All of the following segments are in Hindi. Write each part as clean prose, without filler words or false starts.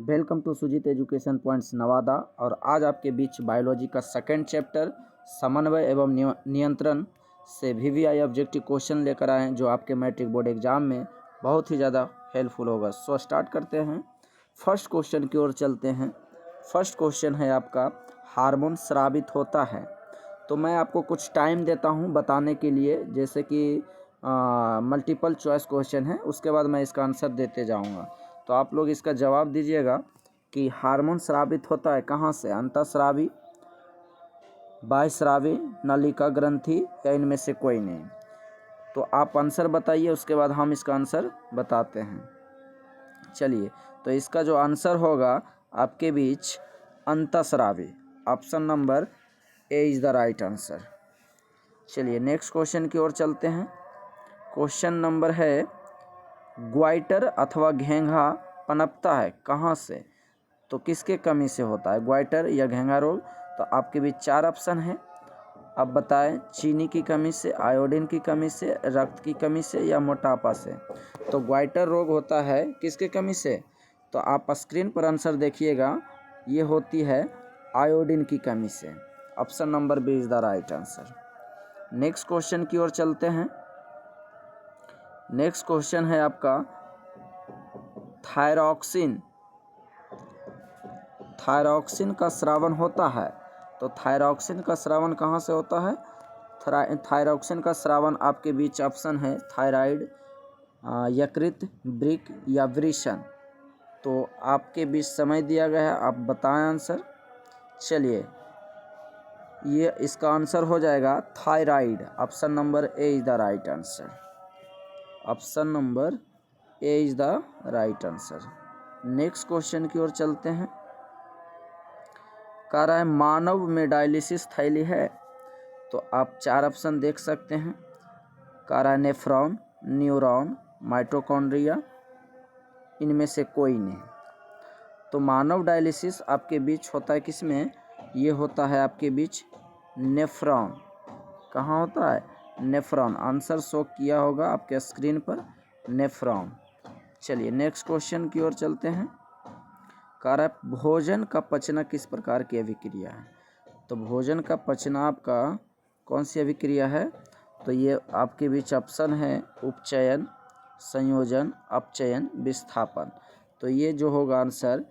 Welcome to Sujeet education points Nawada. और आज आपके बीच बायोलॉजी का सेकंड चैप्टर समन्वय एवं नियंत्रण से वीवीआई ऑब्जेक्टिव क्वेश्चन लेकर आए हैं, जो आपके मैट्रिक बोर्ड एग्जाम में बहुत ही ज़्यादा हेल्पफुल होगा। सो स्टार्ट करते हैं। फर्स्ट क्वेश्चन की ओर चलते हैं। फर्स्ट क्वेश्चन है आपका, हार्मोन स्रावित होता है। तो मैं आपको कुछ टाइम देता हूं बताने के लिए, जैसे कि मल्टीपल चॉइस क्वेश्चन है, उसके बाद मैं इसका आंसर देते जाऊंगा। तो आप लोग इसका जवाब दीजिएगा कि हार्मोन स्रावित होता है कहाँ से, अंतःस्रावी, बाह्यस्रावी, नलिका ग्रंथि या इनमें से कोई नहीं। तो आप आंसर बताइए, उसके बाद हम इसका आंसर बताते हैं। चलिए, तो इसका जो आंसर होगा आपके बीच अंतःस्रावी, option number A is the right answer. चलिए नेक्स्ट क्वेश्चन की ओर चलते हैं। क्वेश्चन नंबर है, ग्वाइटर अथवा घेंघा पनपता है कहाँ से? तो किसके कमी से होता है ग्वाइटर या घेंघा रोग? तो आपके बीच 4 ऑप्शन है। अब बताएं, चीनी की कमी से, आयोडीन की कमी से, रक्त की कमी से या मोटापा से। तो ग्वाइटर रोग होता है किसके कमी से? तो आप स्क्रीन पर आंसर देखिएगा, ये होती है आयोडीन की कमी से। Option number B is the right answer. Next question की ओर चलते हैं। नेक्स्ट क्वेश्चन है आपका, थायरॉक्सिन का स्रावन होता है। तो थायरॉक्सिन का स्रावन कहाँ से होता है? थायरॉक्सिन का स्रावन आपके बीच ऑप्शन है थायराइड, यकृत, वृक्क या वृषण। तो आपके बीच समय दिया गया है, आप बताएं आंसर। चलिए, ये इसका आंसर हो जाएगा thyroid. Option number A is the right answer. Option number A is the right answer. Next question की ओर चलते हैं। कह रहा है, मानव में डायलिसिस थैली है। तो आप 4 ऑप्शन देख सकते हैं। कह रहा है नेफ्रॉन, न्यूरॉन, माइटोकॉन्ड्रिया, इनमें से कोई नहीं। तो मानव डायलिसिस आपके बीच होता है किसमें? ये होता है आपके बीच नेफ्रॉन। कहाँ होता है? नेफ्रॉन। आंसर शो किया होगा आपके स्क्रीन पर, नेफ्रॉन। चलिए नेक्स्ट क्वेश्चन की ओर चलते हैं। कह रहा है, भोजन का पचना किस प्रकार की अभिक्रिया है? तो भोजन का पचना आपका कौन सी अभिक्रिया है? तो ये आपके बीच ऑप्शन है उपचयन, संयोजन, अपचयन, विस्थापन। तो ये जो होगा आंसर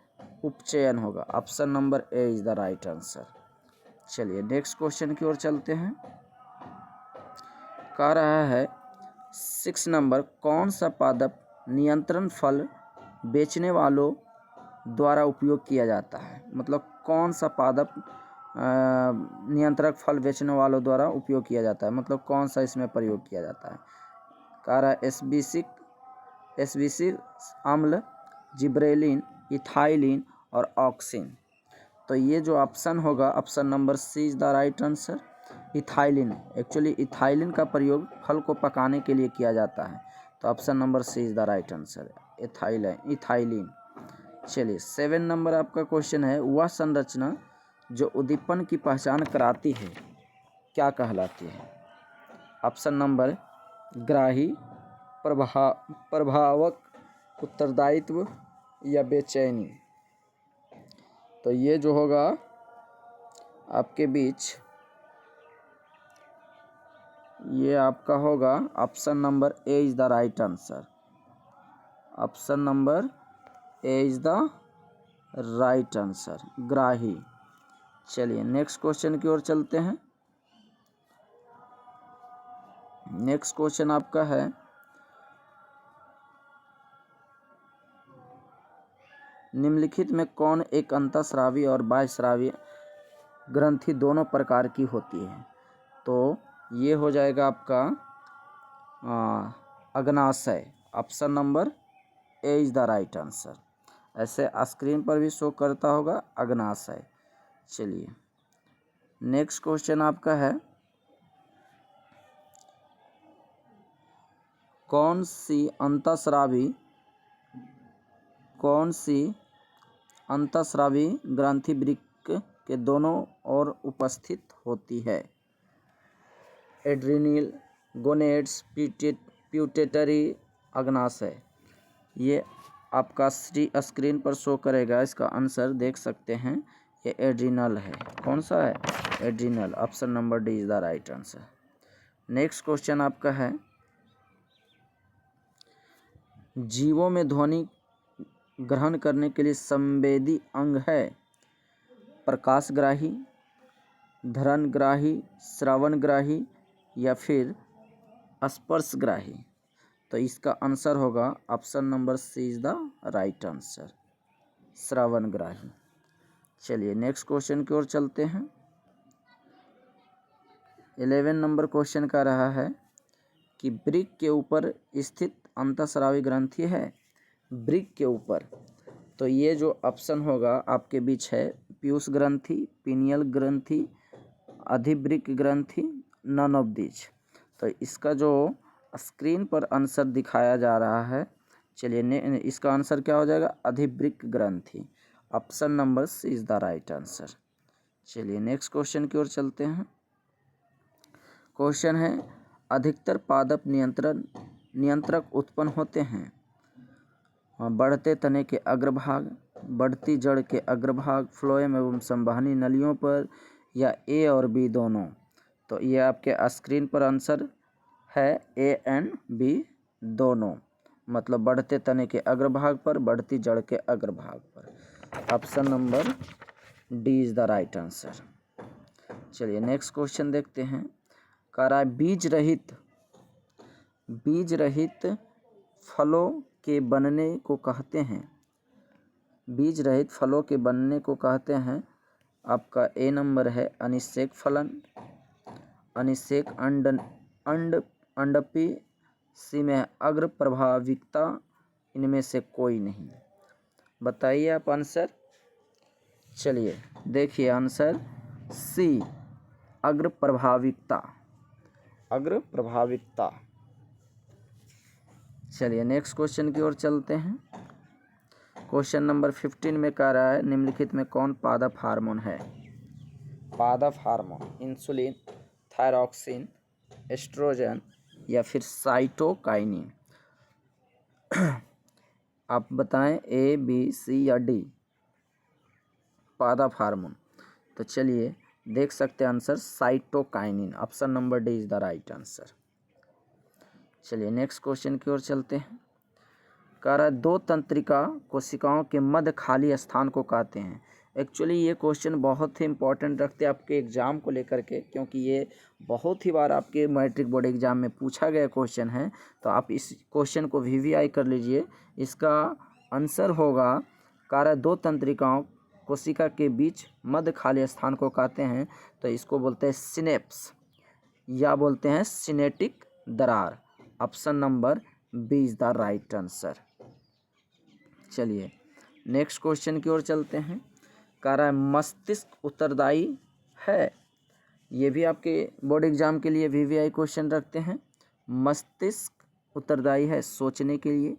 उपचयन होगा। Option number A is the right answer. चलिए नेक्स्ट क्वेश्चन की ओर चलते हैं। कह रहा है 6 नंबर, कौन सा पादप नियंत्रण फल बेचने वालों द्वारा उपयोग किया जाता है? मतलब कौन सा पादप नियंत्रक फल बेचने वालों द्वारा उपयोग किया जाता है, मतलब कौन सा इसमें प्रयोग किया जाता है? कह रहा है एसबीसिक अम्ल, जिब्रेलिन, इथाइलिन और ऑक्सिन। तो ये जो ऑप्शन होगा, option number C is the right answer, ethylene. Actually ethylene का प्रयोग फल को पकाने के लिए किया जाता है। तो option number C is the right answer, ethylene. चलिए 7 नंबर आपका क्वेश्चन है, वह संरचना जो उद्दीपन की पहचान कराती है क्या कहलाती है? ऑप्शन नंबर ग्राही, प्रभावक, उत्तरदायित्व या बेचैनी। तो ये जो होगा आपके बीच, ये आपका होगा option number A is the right answer. Option number A is the right answer, ग्राही। चलिए नेक्स्ट क्वेश्चन की ओर चलते हैं। नेक्स्ट क्वेश्चन आपका है, निम्नलिखित में कौन एक अंतःस्रावी और बाह्यस्रावी ग्रंथि दोनों प्रकार की होती है? तो ये हो जाएगा आपका अग्नाशय। Option number A is the right answer. ऐसे स्क्रीन पर भी शो करता होगा अग्नाशय। चलिए नेक्स्ट क्वेश्चन आपका है, कौन सी अंतःस्रावी ग्रंथि वृक्क के दोनों ओर उपस्थित होती है? एड्रिनल, गोनेड्स, प्यूटेटरी, अग्नाशय। ये आपका स्क्रीन पर शो करेगा, इसका आंसर देख सकते हैं, ये एड्रिनल है। कौन सा है? Adrenal. Option number D is the right answer. Next question आपका है, जीवों में ध्वनि ग्रहण करने के लिए संवेदी अंग है प्रकाशग्राही, धरणग्राही, श्रवणग्राही या फिर स्पर्शग्राही। तो इसका आंसर होगा option number C is the right answer, श्रवणग्राही। चलिए नेक्स्ट क्वेश्चन की ओर चलते हैं। 11 नंबर क्वेश्चन का रहा है कि वृक्क के ऊपर स्थित अंतःस्रावी ग्रंथि है। वृक्क के ऊपर, तो ये जो ऑप्शन होगा आपके बीच है पीयूष ग्रंथि, पीनियल ग्रंथि, अधिवृक्क ग्रंथि, नन ऑफ दीज। तो इसका जो स्क्रीन पर आंसर दिखाया जा रहा है, चलिए इसका आंसर क्या हो जाएगा? अधिवृक्क ग्रंथि। Option number C is the right answer. चलिए नेक्स्ट क्वेश्चन की ओर चलते हैं। क्वेश्चन है, अधिकतर पादप नियंत्रक उत्पन्न होते हैं बढ़ते तने के अग्रभाग, बढ़ती जड़ के अग्रभाग, फ्लोएम एवं संवहनी नलियों पर, या ए और बी दोनों। तो ये आपके स्क्रीन पर आंसर है ए एंड बी दोनों, मतलब बढ़ते तने के अग्रभाग पर, बढ़ती जड़ के अग्रभाग पर। Option number D is the right answer. चलिए नेक्स्ट क्वेश्चन देखते हैं। कह रहा है बीज रहित फलों के बनने को कहते हैं, बीज रहित फलों के बनने को कहते हैं। आपका ए नंबर है अनिषेक फलन, अनिषेक अंडपी, सी में अग्र प्रभाविकता, इनमें से कोई नहीं। बताइए आप आंसर। चलिए देखिए आंसर सी, अग्र प्रभाविकता, अग्र प्रभाविकता। चलिए नेक्स्ट क्वेश्चन की ओर चलते हैं। क्वेश्चन नंबर 15 में कह रहा है, निम्नलिखित में कौन पादप हार्मोन है? पादप हार्मोन, इंसुलिन, थायरॉक्सिन, एस्ट्रोजन या फिर साइटोकाइनिन। आप बताएं ए, बी, सी या डी। पादप हार्मोन, तो चलिए देख सकते हैं answer cytokinin. Option number D is the right answer. चलिए नेक्स्ट क्वेश्चन की ओर चलते हैं। कह रहा है, दो तंत्रिका कोशिकाओं के मध्य खाली स्थान को कहते हैं। एक्चुअली ये क्वेश्चन बहुत ही इंपॉर्टेंट रखते हैं आपके एग्ज़ाम को लेकर के, क्योंकि ये बहुत ही बार आपके मैट्रिक बोर्ड एग्ज़ाम में पूछा गया क्वेश्चन है। तो आप इस क्वेश्चन को वीवीआई कर लीजिए। इसका आंसर होगा, कह रहा है दो तंत्रिकाओं कोशिका के बीच मध्य खाली स्थान को कहते हैं। तो इसको बोलते हैं सिनेप्स या बोलते हैं सिनेटिक दरार। Option number B is the right answer. चलिए नेक्स्ट क्वेश्चन की ओर चलते हैं। कह रहा है मस्तिष्क उत्तरदायी है, ये भी आपके बोर्ड एग्जाम के लिए वीवीआई क्वेश्चन रखते हैं। मस्तिष्क उत्तरदायी है सोचने के लिए,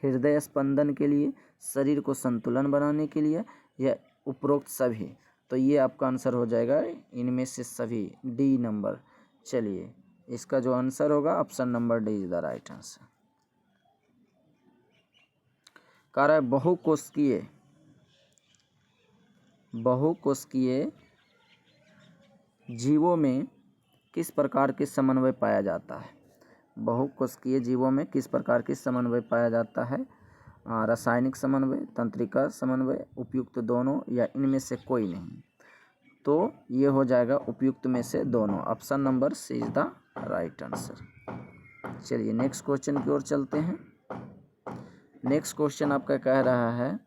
हृदय स्पंदन के लिए, शरीर को संतुलन बनाने के लिए, या उपरोक्त सभी। तो ये आपका आंसर हो जाएगा इनमें से सभी, डी नंबर। चलिए इसका जो आंसर होगा option number D is the right answer. कह रहा है बहुकोशिकीय जीवों में किस प्रकार के समन्वय पाया जाता है? बहुकोशिकीय जीवों में किस प्रकार के समन्वय पाया जाता है? रासायनिक समन्वय, तंत्रिका समन्वय, उपयुक्त दोनों, या इनमें से कोई नहीं। तो ये हो जाएगा उपयुक्त में से दोनों। Option number C is the right answer. चलिए नेक्स्ट क्वेश्चन की ओर चलते हैं। नेक्स्ट क्वेश्चन आपका कह रहा है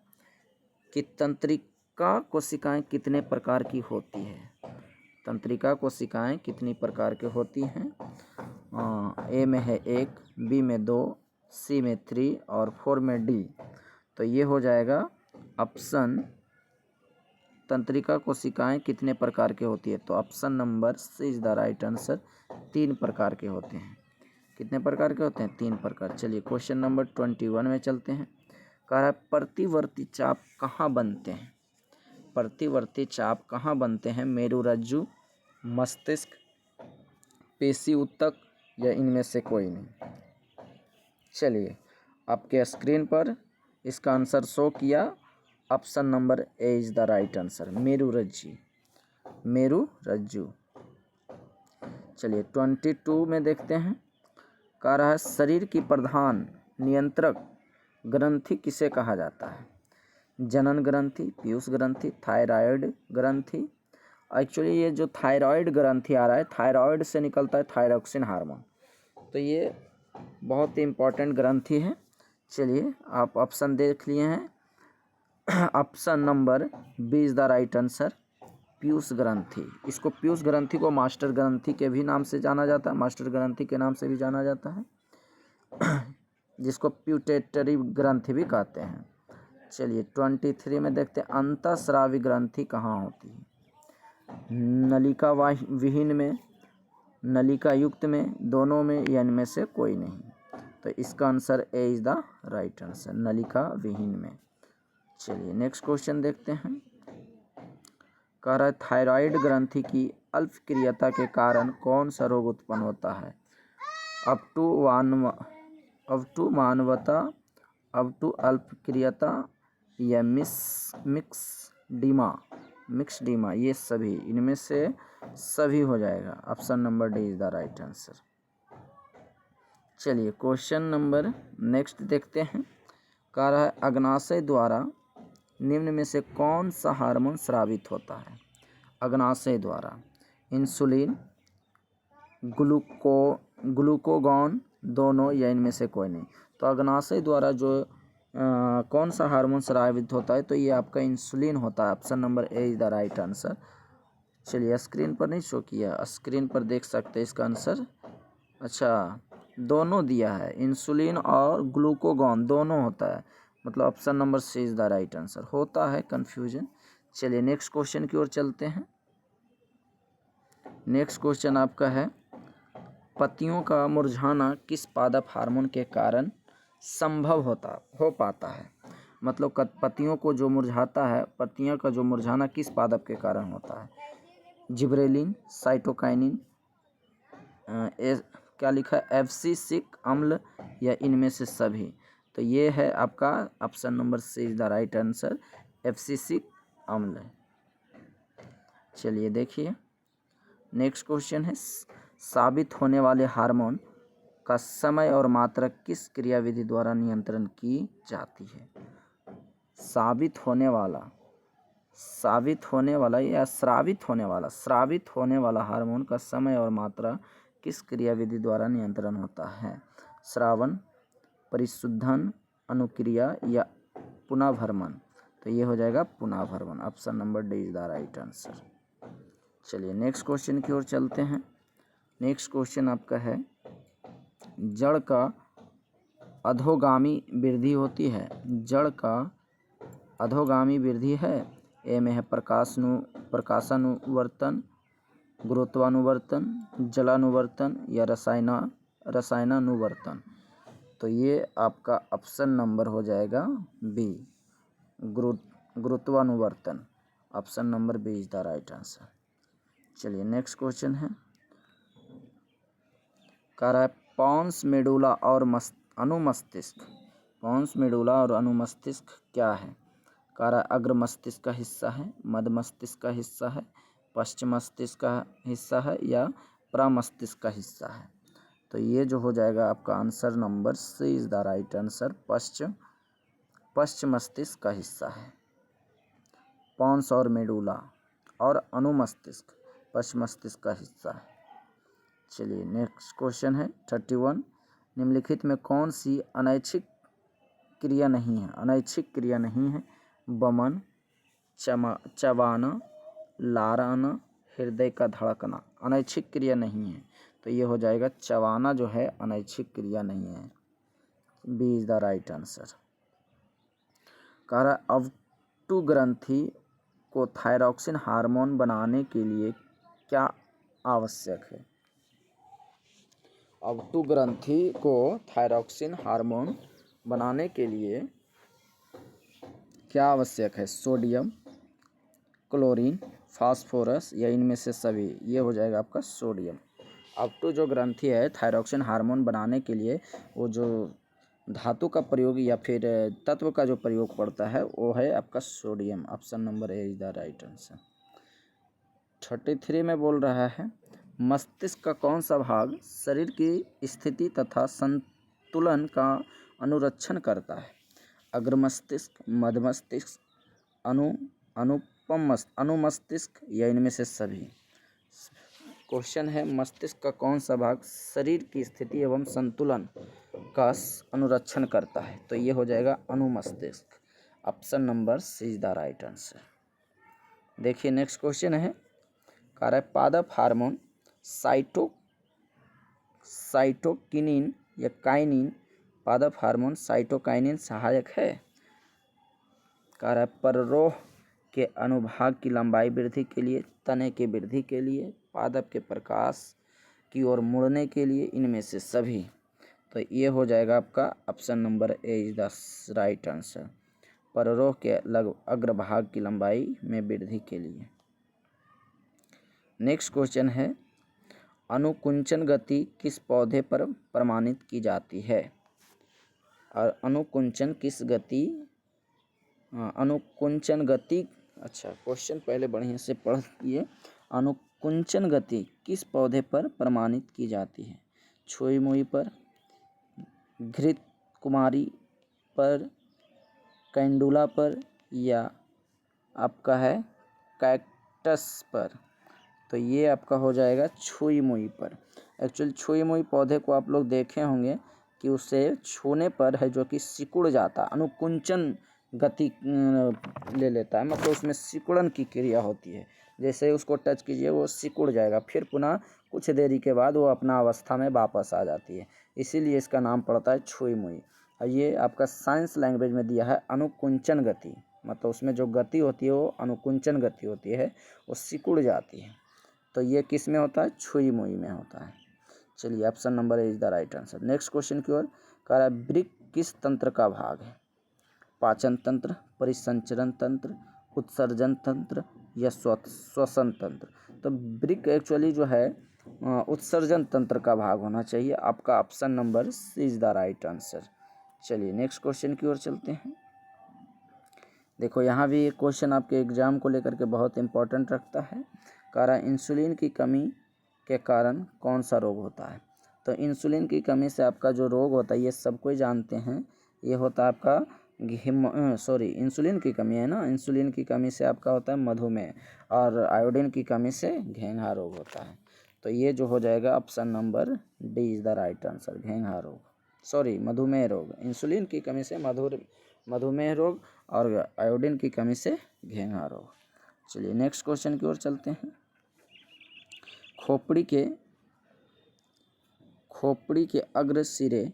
कि तंत्रिका कोशिकाएं कितने प्रकार की होती है? तंत्रिका कोशिकाएं कितनी प्रकार की होती हैं? ए में है 1, बी में 2, सी में 3 और 4 में डी। तो ये हो जाएगा ऑप्शन, तंत्रिका कोशिकाएं कितने प्रकार के होती है? तो option number C is the right answer. 3 प्रकार के होते हैं। कितने प्रकार के होते हैं? 3 प्रकार। चलिए क्वेश्चन नंबर 21 में चलते हैं। कह रहा है प्रतिवर्ती चाप कहाँ बनते हैं? प्रतिवर्ती चाप कहाँ बनते हैं? मेरुरज्जु, मस्तिष्क, पेशी ऊतक, या इनमें से कोई नहीं। चलिए आपके स्क्रीन पर इसका आंसर शो किया, option number A is the right answer, मेरुरज्जु, मेरुरज्जु। चलिए 22 में देखते हैं, कह रहा है शरीर की प्रधान नियंत्रक ग्रंथि किसे कहा जाता है? जनन ग्रंथि, पीयूष ग्रंथि, थायराइड ग्रंथि। एक्चुअली ये जो थायराइड ग्रंथि आ रहा है, थायराइड से निकलता है थायरॉक्सिन हार्मोन, तो ये बहुत ही इम्पोर्टेंट ग्रंथि है। चलिए आप ऑप्शन देख लिए हैं, option number B is the right answer, पीयूष ग्रंथि। इसको पीयूष ग्रंथि को मास्टर ग्रंथि के भी नाम से जाना जाता है, मास्टर ग्रंथि के नाम से भी जाना जाता है, जिसको प्यूटेटरी ग्रंथि भी कहते हैं। चलिए 23 में देखते हैं, अंतःस्रावी ग्रंथि कहाँ होती है? नलिका विहीन में, नलिका युक्त में, दोनों में, या इनमें से कोई नहीं। तो इसका answer A is the right answer, नलिका विहीन में। चलिए नेक्स्ट क्वेश्चन देखते हैं, कह रहा है थायराइड ग्रंथि की अल्पक्रियता के कारण कौन सा रोग उत्पन्न होता है? अप टू मानवता, अप टू अल्पक्रियता, या मिक्सडीमा, ये सभी, इनमें से सभी हो जाएगा। Option number D is the right answer. चलिए क्वेश्चन नंबर नेक्स्ट देखते हैं, कह रहा है अग्नाशय द्वारा निम्न में से कौन सा हार्मोन स्रावित होता है? अग्नाशय द्वारा इंसुलिन, ग्लूकोगॉन, दोनों, या इनमें से कोई नहीं। तो अग्नाशय द्वारा जो कौन सा हार्मोन स्रावित होता है? तो ये आपका इंसुलिन होता है। Option number A is the right answer. चलिए स्क्रीन पर नहीं शो किया, स्क्रीन पर देख सकते हैं इसका आंसर। अच्छा, दोनों दिया है, इंसुलिन और ग्लूकोगॉन दोनों होता है, मतलब option number C is the right answer. होता है कन्फ्यूजन। चलिए नेक्स्ट क्वेश्चन की ओर चलते हैं। नेक्स्ट क्वेश्चन आपका है, पत्तियों का मुरझाना किस पादप हार्मोन के कारण संभव हो पाता है? मतलब पत्तियों को जो मुरझाता है, पत्तियों का जो मुरझाना किस पादप के कारण होता है? जिब्रेलिन, साइटोकाइनिन, क्या लिखा है, एब्सिसिक अम्ल, या इनमें से सभी। तो ये है आपका option number C is the right answer, abscisic अम्ल। चलिए देखिए नेक्स्ट क्वेश्चन है, साबित होने वाले हार्मोन का समय और मात्रा किस क्रियाविधि द्वारा नियंत्रण की जाती है? साबित होने वाला या स्रावित होने वाला हार्मोन का समय और मात्रा किस क्रियाविधि द्वारा नियंत्रण होता है? स्रावन, परिशुद्धन, अनुक्रिया, या पुनर्भरण। तो ये हो जाएगा पुनर्भरण। Option number D is the right answer. चलिए नेक्स्ट क्वेश्चन की ओर चलते हैं। नेक्स्ट क्वेश्चन आपका है, जड़ का अधोगामी वृद्धि होती है, जड़ का अधोगामी वृद्धि है। ए में है प्रकाशानुवर्तन, गुरुत्वानुवर्तन, जलानुवर्तन, या रसायनानुवर्तन। तो ये आपका ऑप्शन नंबर हो जाएगा बी, गुरुत्वानुवर्तन। Option number B is the right answer. चलिए नेक्स्ट क्वेश्चन है, कह रहा है पॉन्स मेडुला और अनुमस्तिष्क, पॉन्स मेडुला और अनुमस्तिष्क क्या है? कह रहा है अग्र मस्तिष्क का हिस्सा है, मध्य मस्तिष्क का हिस्सा है, पश्चिम मस्तिष्क का हिस्सा है, या प्रमस्तिष्क का हिस्सा है। तो ये जो हो जाएगा आपका answer number C is the right answer, पश्चिम मस्तिष्क का हिस्सा है। पॉन्स और मेडुला और अनुमस्तिष्क पश्चिम मस्तिष्क का हिस्सा है। चलिए नेक्स्ट क्वेश्चन है 31, निम्नलिखित में कौन सी अनैच्छिक क्रिया नहीं है? अनैच्छिक क्रिया नहीं है, बमन, चबाना, लाराना, हृदय का धड़कना अनैच्छिक क्रिया नहीं है। तो ये हो जाएगा चबाना जो है अनैच्छिक क्रिया नहीं है, B is the right answer. कह रहा अवटु ग्रंथि को थायरॉक्सिन हार्मोन बनाने के लिए क्या आवश्यक है? अवटु ग्रंथि को थायरॉक्सिन हार्मोन बनाने के लिए क्या आवश्यक है? सोडियम, क्लोरीन, फास्फोरस, या इनमें से सभी। ये हो जाएगा आपका सोडियम। अवटु जो ग्रंथि है थायरॉक्सिन हार्मोन बनाने के लिए वो जो धातु का प्रयोग या फिर तत्व का जो प्रयोग पड़ता है वो है आपका sodium. Option number A is the right answer. 33 में बोल रहा है मस्तिष्क का कौन सा भाग शरीर की स्थिति तथा संतुलन का अनुरक्षण करता है? अग्र मस्तिष्क, मध्य मस्तिष्क, अनुमस्तिष्क या इनमें से सभी? क्वेश्चन है मस्तिष्क का कौन सा भाग शरीर की स्थिति एवं संतुलन का अनुरक्षण करता है? तो ये हो जाएगा अनुमस्तिष्क। Option number C is the right answer. देखिए नेक्स्ट क्वेश्चन है कह रहा है पादप हार्मोन साइटोकिनिन या काइनिन, पादप हार्मोन साइटोकाइनिन सहायक है? कह रहा है पररोह के अनुभाग की लंबाई वृद्धि के लिए, तने की वृद्धि के लिए, पादप के प्रकाश की ओर मुड़ने के लिए, इनमें से सभी? तो ये हो जाएगा आपका option number A is the right answer. पररोह के अग्रभाग की लंबाई में वृद्धि के लिए। नेक्स्ट क्वेश्चन है अनुकुंचन गति किस पौधे पर प्रमाणित की जाती है? और अनुकुंचन गति, अच्छा क्वेश्चन पहले बढ़िया से पढ़िए। अनुकुंचन गति किस पौधे पर प्रमाणित की जाती है? छुई मुई पर, घृत कुमारी पर, कैंडुला पर, या आपका है कैक्टस पर? तो ये आपका हो जाएगा छुई मुई पर। एक्चुअली छुई मुई पौधे को आप लोग देखे होंगे कि उसे छूने पर है जो कि सिकुड़ जाता, अनुकुंचन गति ले लेता है, मतलब उसमें सिकुड़न की क्रिया होती है। जैसे उसको टच कीजिए वो सिकुड़ जाएगा, फिर पुनः कुछ देरी के बाद वो अपना अवस्था में वापस आ जाती है, इसीलिए इसका नाम पड़ता है छुई मुई। और ये आपका साइंस लैंग्वेज में दिया है अनुकुंचन गति, मतलब उसमें जो गति होती है वो अनुकुंचन गति होती है, वो सिकुड़ जाती है। तो ये किस में होता है? छुई मुई में होता है। चलिए option number A is the right answer. Next question की ओर कह रहा है वृक्क किस तंत्र का भाग है? पाचन तंत्र, परिसंचरण तंत्र, उत्सर्जन तंत्र या श्वसन तंत्र? तो वृक्क एक्चुअली जो है उत्सर्जन तंत्र का भाग होना चाहिए। आपका option number C is the right answer. चलिए नेक्स्ट क्वेश्चन की ओर चलते हैं। देखो यहाँ भी एक क्वेश्चन आपके एग्जाम को लेकर के बहुत इंपॉर्टेंट रखता है। कह रहा है इंसुलिन की कमी के कारण कौन सा रोग होता है? तो इंसुलिन की कमी से आपका जो रोग होता है ये सब कोई जानते हैं, ये होता है आपका इंसुलिन की कमी है ना, इंसुलिन की कमी से आपका होता है मधुमेह, और आयोडीन की कमी से घेंघा रोग होता है। तो ये जो हो जाएगा option number D is the right answer, घेंघा रोग, मधुमेह रोग। इंसुलिन की कमी से मधुमेह रोग और आयोडीन की कमी से घेंघा रोग। चलिए नेक्स्ट क्वेश्चन की ओर चलते हैं। खोपड़ी के अग्र सिरे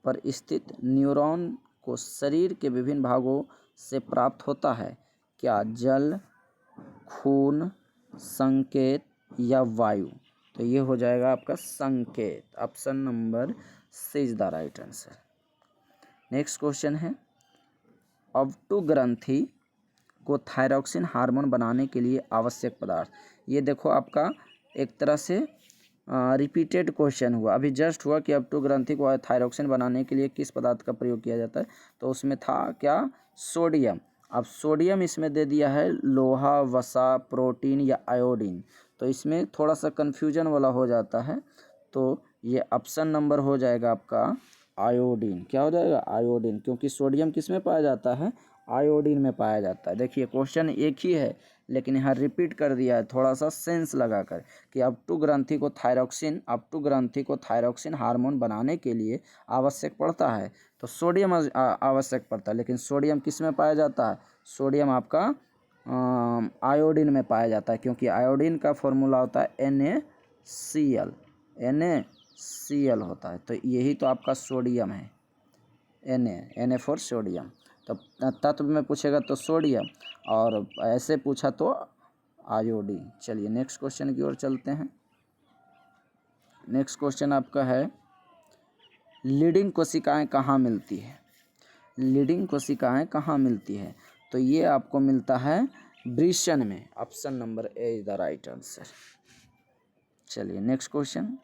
पर स्थित न्यूरॉन को शरीर के विभिन्न भागों से प्राप्त होता है? क्या जल, खून, संकेत या वायु? तो ये हो जाएगा आपका संकेत। Option number C is the right answer. Next question है अवटु ग्रंथि को थायरॉक्सिन हार्मोन बनाने के लिए आवश्यक पदार्थ। ये देखो आपका एक तरह से रिपीटेड क्वेश्चन हुआ, अभी जस्ट हुआ कि अवटु ग्रंथि को थायरॉक्सिन बनाने के लिए किस पदार्थ का प्रयोग किया जाता है? तो उसमें था क्या? सोडियम। अब सोडियम इसमें दे दिया है लोहा, वसा, प्रोटीन या आयोडीन, तो इसमें थोड़ा सा कन्फ्यूजन वाला हो जाता है। तो ये ऑप्शन नंबर हो जाएगा आपका आयोडीन। क्या हो जाएगा? आयोडीन, क्योंकि सोडियम किस में पाया जाता है? आयोडीन में पाया जाता है। देखिए क्वेश्चन एक ही है लेकिन यहाँ रिपीट कर दिया है थोड़ा सा सेंस लगाकर कि अवटु ग्रंथि को थायरॉक्सिन हार्मोन बनाने के लिए आवश्यक पड़ता है। तो सोडियम आवश्यक पड़ता है, लेकिन सोडियम किस में पाया जाता है? सोडियम आपका आयोडीन में पाया जाता है, क्योंकि आयोडीन का फॉर्मूला होता है NaCl होता है। तो यही तो आपका सोडियम है, Na फॉर सोडियम। तो तत्व में पूछेगा तो सोडियम, और ऐसे पूछा तो आयोडीन। चलिए नेक्स्ट क्वेश्चन की ओर चलते हैं। नेक्स्ट क्वेश्चन आपका है लीडिंग कोशिकाएं कहाँ मिलती है? लीडिंग कोशिकाएं कहाँ मिलती है? तो ये आपको मिलता है वृषण में। Option number A is the right answer. चलिए नेक्स्ट क्वेश्चन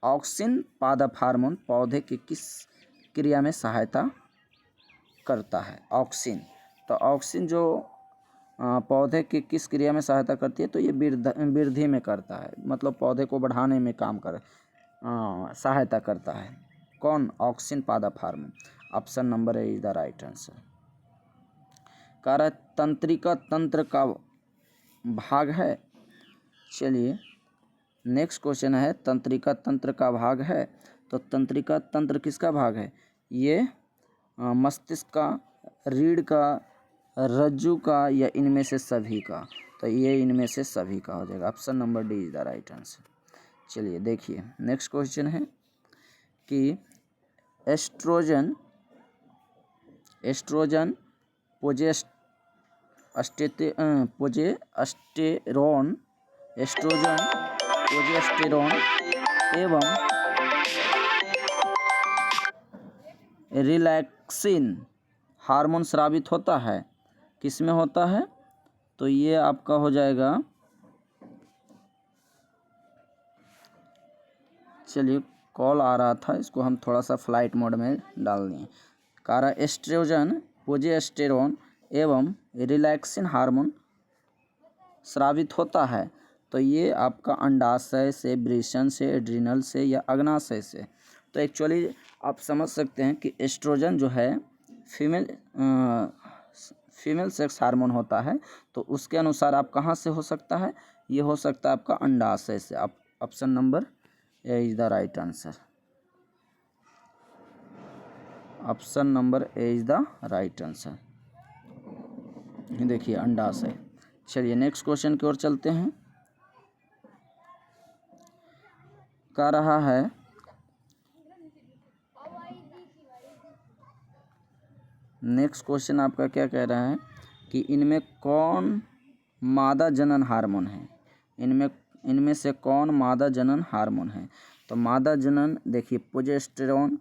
ऑक्सिन पादप हार्मोन पौधे के क्रिया में सहायता करता है? ऑक्सिन। तो ऑक्सिन जो पौधे की किस क्रिया में सहायता करती है? तो ये वृद्धि में करता है, मतलब पौधे को बढ़ाने में सहायता करता है। कौन? ऑक्सिन पादप hormone. Option number A is the right answer. कह रहा है तंत्रिका तंत्र का भाग है। चलिए नेक्स्ट क्वेश्चन है, तंत्रिका तंत्र का भाग है। तो तंत्रिका तंत्र किसका भाग है? ये मस्तिष्क का, रीढ़ का, रज्जु का, या इनमें से सभी का? तो ये इनमें से सभी का हो जाएगा। Option number D is the right answer. चलिए देखिए नेक्स्ट क्वेश्चन है कि एस्ट्रोजन प्रोजेस्टेरोन एवं रिलैक्सिन हार्मोन स्रावित होता है। किस में होता है? तो ये आपका हो जाएगा, चलिए कॉल आ रहा था, इसको हम थोड़ा सा फ्लाइट मोड में डाल दिए। कारा एस्ट्रोजन, प्रोजेस्टेरोन एवं रिलैक्सिन हार्मोन स्रावित होता है। तो ये आपका अंडाशय से, वृषण से, एड्रिनल से, या अग्नाशय से। तो एक्चुअली आप समझ सकते हैं कि एस्ट्रोजन जो है फीमेल सेक्स हार्मोन होता है। तो उसके अनुसार आप कहाँ से हो सकता है? ये हो सकता है आपका अंडाशय से। आप option number A is the right answer. Option number A is the right answer. देखिए अंडाशय। चलिए नेक्स्ट क्वेश्चन की ओर चलते हैं। कह रहा है नेक्स्ट क्वेश्चन आपका क्या कह रहा है कि इनमें कौन मादा जनन हार्मोन है? इनमें से कौन मादा जनन हार्मोन है? तो मादा जनन देखिए प्रोजेस्टेरोन,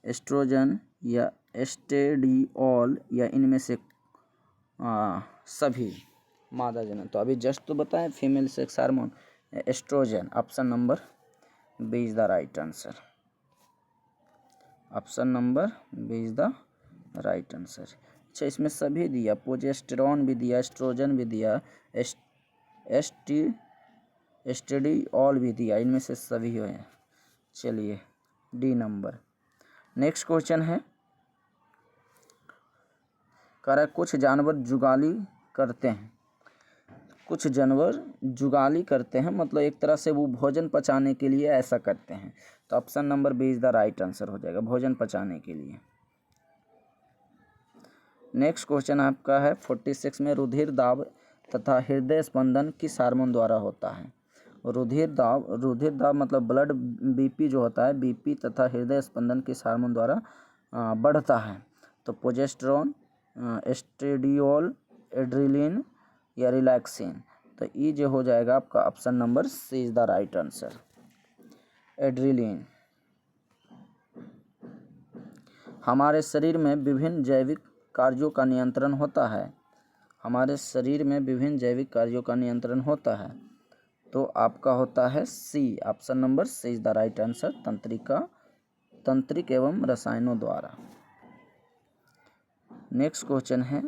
एस्ट्रोजन, या एस्टेडिओल, या इनमें से सभी मादा जनन। तो अभी जस्ट तो बताएं female sex hormone oestrogen. Option number B is the right answer. Option number B is the right answer. अच्छा इसमें सभी दिया, प्रोजेस्टेरोन भी दिया, एस्ट्रोजन भी दिया, एस्टेडिओल भी दिया, इनमें से सभी हुए हैं। चलिए डी नंबर। नेक्स्ट क्वेश्चन है, कह रहा है कुछ जानवर जुगाली करते हैं। कुछ जानवर जुगाली करते हैं मतलब एक तरह से वो भोजन पचाने के लिए ऐसा करते हैं। तो option number B is the right answer हो जाएगा, भोजन पचाने के लिए। नेक्स्ट क्वेश्चन आपका है 46 में, रुधिर दाब तथा हृदय स्पंदन किस हार्मोन द्वारा होता है? रुधिर दाब मतलब ब्लड बीपी जो होता है, बीपी तथा हृदय स्पंदन किस हार्मोन द्वारा बढ़ता है? तो प्रोजेस्टेरोन, एस्ट्रेडियोल, एड्रिलिन, या रिलैक्सिन। तो ये जो हो जाएगा आपका option number C is the right answer, adrenaline. हमारे शरीर में विभिन्न जैविक कार्यों का नियंत्रण होता है। हमारे शरीर में विभिन्न जैविक कार्यों का नियंत्रण होता है। तो आपका होता है C, option number C is the right answer, तंत्रिक एवं रसायनों द्वारा। नेक्स्ट क्वेश्चन है,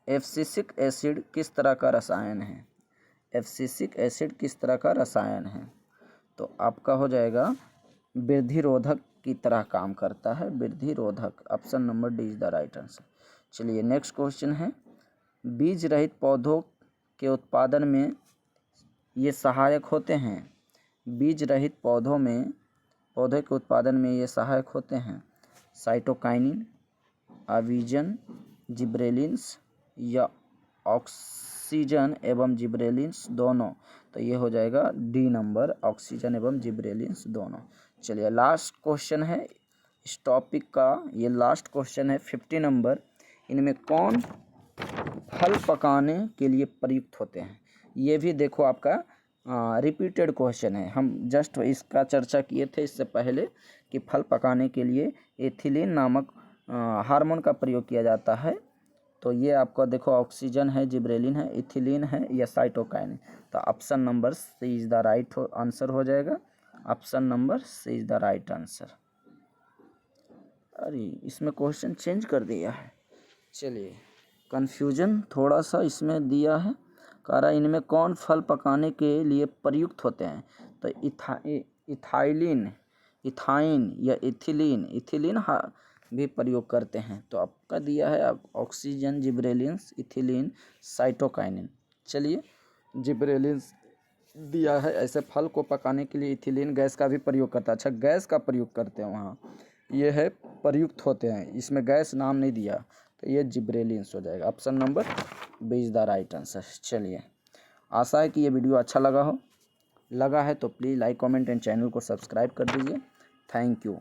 एब्सिसिक एसिड किस तरह का रसायन है? एब्सिसिक एसिड किस तरह का रसायन है? तो आपका हो जाएगा वृद्धि रोधक की तरह काम करता है, वृद्धि रोधक। Option number D is the right answer. चलिए नेक्स्ट क्वेश्चन है, बीज रहित पौधों के उत्पादन में ये सहायक होते हैं। बीज रहित पौधे के उत्पादन में ये सहायक होते हैं। साइटोकाइनिन, आविजन, जिब्रेलिन्स, या ऑक्सीजन एवं जिब्रेलिन्स दोनों। तो ये हो जाएगा डी नंबर, ऑक्सीजन एवं जिब्रेलिन्स दोनों। चलिए लास्ट क्वेश्चन है इस टॉपिक का, ये लास्ट क्वेश्चन है 50 नंबर। इनमें कौन फल पकाने के लिए प्रयुक्त होते हैं? ये भी देखो आपका रिपीटेड क्वेश्चन है। हम जस्ट इसका चर्चा किए थे इससे पहले कि फल पकाने के लिए एथिलीन नामक हार्मोन का प्रयोग किया जाता है। तो ये आपका देखो ऑक्सीजन है, जिब्रेलिन है, इथिलीन है, या साइटोकाइनिन। तो option number C is the right answer हो जाएगा। Option number C is the right answer. अरे इसमें क्वेश्चन चेंज कर दिया है। चलिए, कन्फ्यूजन थोड़ा सा इसमें दिया है। कह रहा है इनमें कौन फल पकाने के लिए प्रयुक्त होते हैं? तो इथाइलिन, इथाइन या इथिलीन भी प्रयोग करते हैं। तो आपका दिया है अब ऑक्सीजन, जिब्रेलिन्स, इथिलीन, साइटोकाइनिन। चलिए, जिब्रेलिन्स दिया है। ऐसे फल को पकाने के लिए इथिलीन गैस का भी प्रयोग करता है। अच्छा, गैस का प्रयोग करते हैं वहाँ, ये है प्रयुक्त होते हैं, इसमें गैस नाम नहीं दिया, तो ये जिब्रेलिन्स हो जाएगा। Option number 20 the right answer. चलिए, आशा है कि ये वीडियो अच्छा लगा है तो please like, comment and channel को सब्सक्राइब कर दीजिए। Thank you.